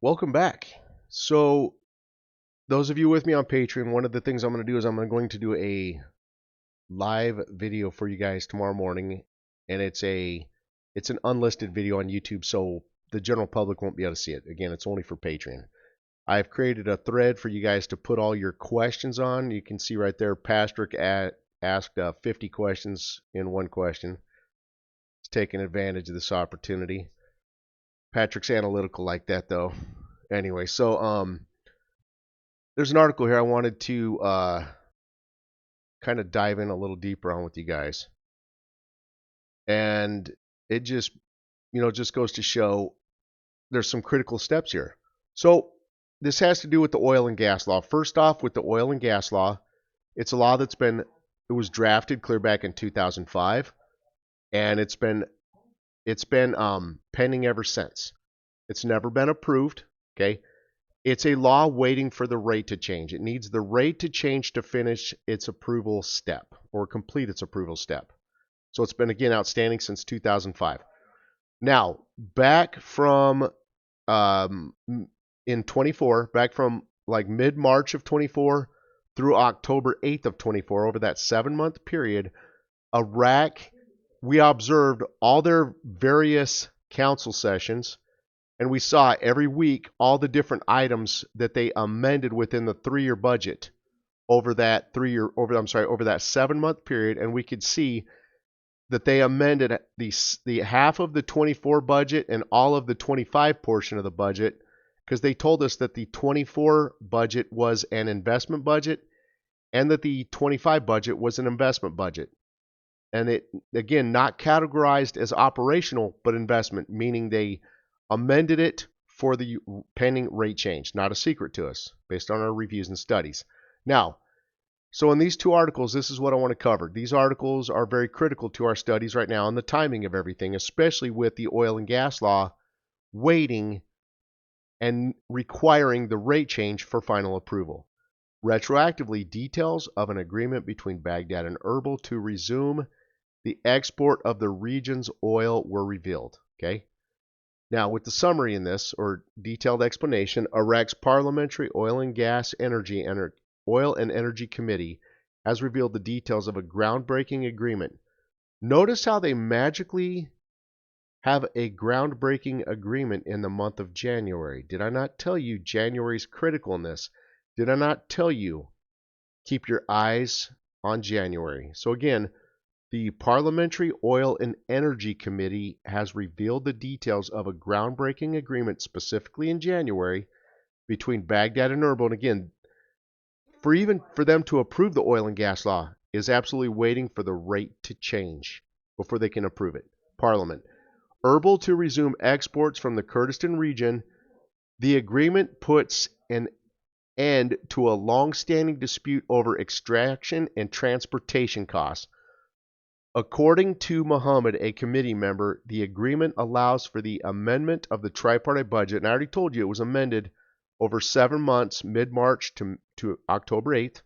Welcome back. So, those of you with me on Patreon, one of the things I'm going to do is I'm going to do a live video for you guys tomorrow morning, and it's an unlisted video on YouTube, so the general public won't be able to see it. Again, it's only for Patreon. I've created a thread for you guys to put all your questions on. You can see right there, Patrick asked 50 questions in one question. He's taking advantage of this opportunity. Patrick's analytical like that, though. Anyway, so there's an article here I wanted to kind of dive in a little deeper on with you guys, and it just just goes to show there's some critical steps here. So this has to do with the oil and gas law. First off, with the oil and gas law, it's a law it was drafted clear back in 2005, and it's been pending ever since. It's never been approved. Okay, it's a law waiting for the rate to change. It needs the rate to change to finish its approval step or complete its approval step. So it's been, again, outstanding since 2005. Now, back from in 24, back from like mid-March of 24 through October 8th of 24, over that 7-month period, Iraq, we observed all their various council sessions, and we saw every week all the different items that they amended within the 3-year budget over that 7-month period, and we could see that they amended the half of the 24 budget and all of the 25 portion of the budget, because they told us that the 24 budget was an investment budget and that the 25 budget was an investment budget. And it, again, not categorized as operational, but investment, meaning they amended it for the pending rate change. Not a secret to us, based on our reviews and studies. Now, so in these two articles, this is what I want to cover. These articles are very critical to our studies right now and the timing of everything, especially with the oil and gas law waiting and requiring the rate change for final approval. Retroactively, details of an agreement between Baghdad and Erbil to resume the export of the region's oil were revealed. Okay. Now, with the summary in this, or detailed explanation, Iraq's Parliamentary Oil and Energy Committee has revealed the details of a groundbreaking agreement. Notice how they magically have a groundbreaking agreement in the month of January. Did I not tell you January's critical in this? Did I not tell you keep your eyes on January? So again, the Parliamentary Oil and Energy Committee has revealed the details of a groundbreaking agreement specifically in January between Baghdad and Erbil. And again, for them to approve the oil and gas law is absolutely waiting for the rate to change before they can approve it. Parliament. Erbil to resume exports from the Kurdistan region. The agreement puts an end to a long-standing dispute over extraction and transportation costs. According to Muhammad, a committee member, the agreement allows for the amendment of the tripartite budget, and I already told you it was amended over 7 months, mid-March to October 8th,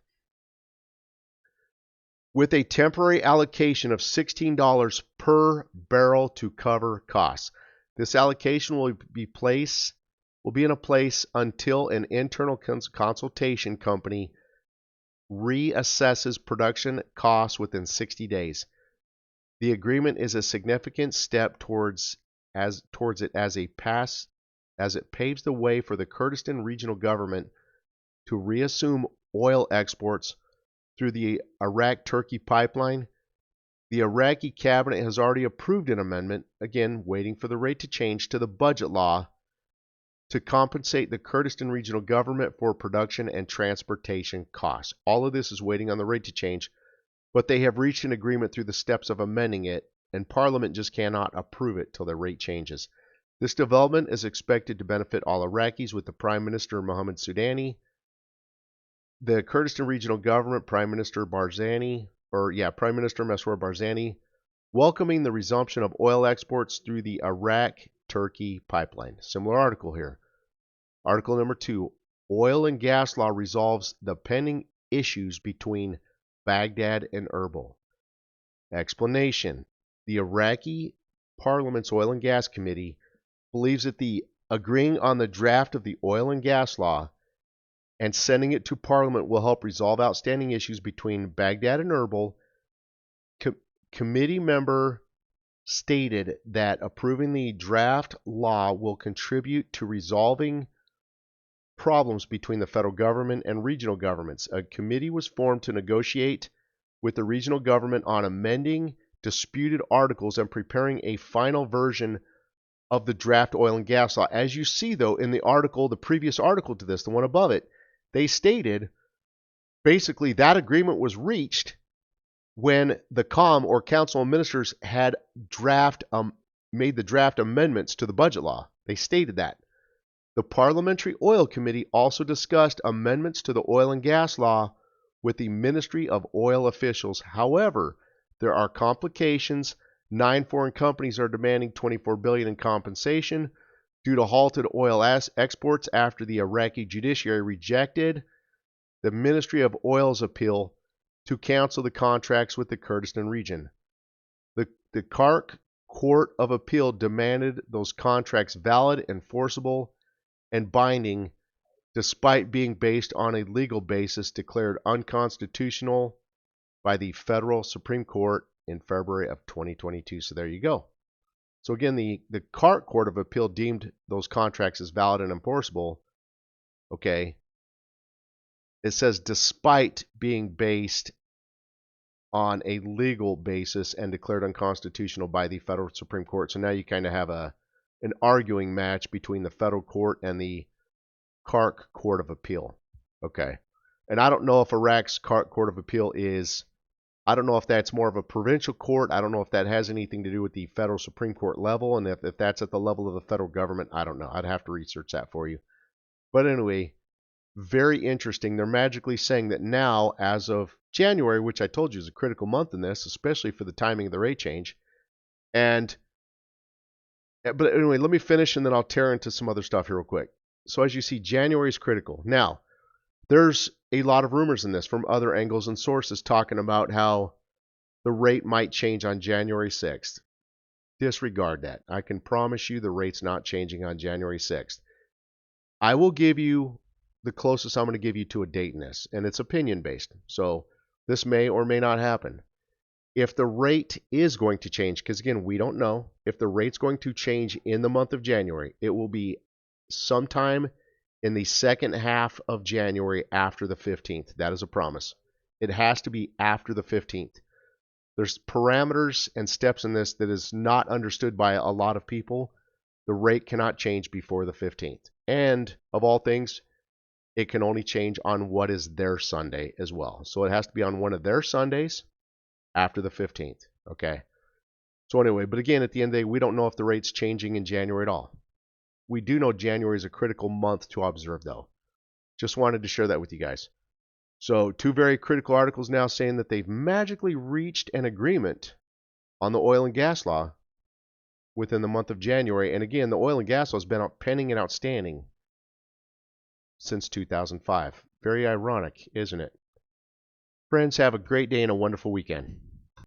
with a temporary allocation of $16 per barrel to cover costs. This allocation will be in place until an internal consultation company reassesses production costs within 60 days. The agreement is a significant step towards it as it paves the way for the Kurdistan regional government to reassume oil exports through the Iraq-Turkey pipeline. The Iraqi cabinet has already approved an amendment, again waiting for the rate to change, to the budget law to compensate the Kurdistan regional government for production and transportation costs. All of this is waiting on the rate to change, but they have reached an agreement through the steps of amending it, and Parliament just cannot approve it till the rate changes. This development is expected to benefit all Iraqis, with the Prime Minister Mohammed Soudani, the Kurdistan regional government, Prime Minister Mesrour Barzani, welcoming the resumption of oil exports through the Iraq-Turkey pipeline. Similar article here. Article number 2, oil and gas law resolves the pending issues between Baghdad and Erbil. Explanation. The Iraqi Parliament's Oil and Gas Committee believes that the agreeing on the draft of the oil and gas law and sending it to Parliament will help resolve outstanding issues between Baghdad and Erbil. Committee member stated that approving the draft law will contribute to resolving problems between the federal government and regional governments. A committee was formed to negotiate with the regional government on amending disputed articles and preparing a final version of the draft oil and gas law. As you see, though, in the article, the previous article to this, the one above it, they stated basically that agreement was reached when the COM, or Council of Ministers, had made the draft amendments to the budget law. They stated that. The Parliamentary Oil Committee also discussed amendments to the oil and gas law with the Ministry of Oil officials. However, there are complications. 9 foreign companies are demanding $24 billion in compensation due to halted oil exports after the Iraqi judiciary rejected the Ministry of Oil's appeal to cancel the contracts with the Kurdistan region. The Kark Court of Appeal demanded those contracts valid, enforceable, and binding, despite being based on a legal basis declared unconstitutional by the Federal Supreme Court in February of 2022. So there you go. So again, the Kark Court of Appeal deemed those contracts as valid and enforceable. Okay. It says despite being based on a legal basis and declared unconstitutional by the Federal Supreme Court. So now you kind of have an arguing match between the federal court and the Kark Court of Appeal. Okay. And I don't know if Iraq's Kark Court of Appeal I don't know if that's more of a provincial court. I don't know if that has anything to do with the federal Supreme Court level. And if that's at the level of the federal government, I don't know. I'd have to research that for you. But anyway, very interesting. They're magically saying that now, as of January, which I told you is a critical month in this, especially for the timing of the rate change. But anyway, let me finish and then I'll tear into some other stuff here real quick. So as you see, January is critical. Now, there's a lot of rumors in this from other angles and sources talking about how the rate might change on January 6th. Disregard that. I can promise you the rate's not changing on January 6th. I will give you the closest I'm going to give you to a date in this, and it's opinion based. So this may or may not happen. If the rate is going to change, because again, we don't know, if the rate's going to change in the month of January, it will be sometime in the second half of January after the 15th. That is a promise. It has to be after the 15th. There's parameters and steps in this that is not understood by a lot of people. The rate cannot change before the 15th. And of all things, it can only change on what is their Sunday as well. So it has to be on one of their Sundays after the 15th. Okay. So anyway, but again, at the end of the day, we don't know if the rate's changing in January at all. We do know January is a critical month to observe, though. Just wanted to share that with you guys. So 2 very critical articles now saying that they've magically reached an agreement on the oil and gas law within the month of January. And again, the oil and gas law has been pending and outstanding since 2005. Very ironic, isn't it? Friends, have a great day and a wonderful weekend.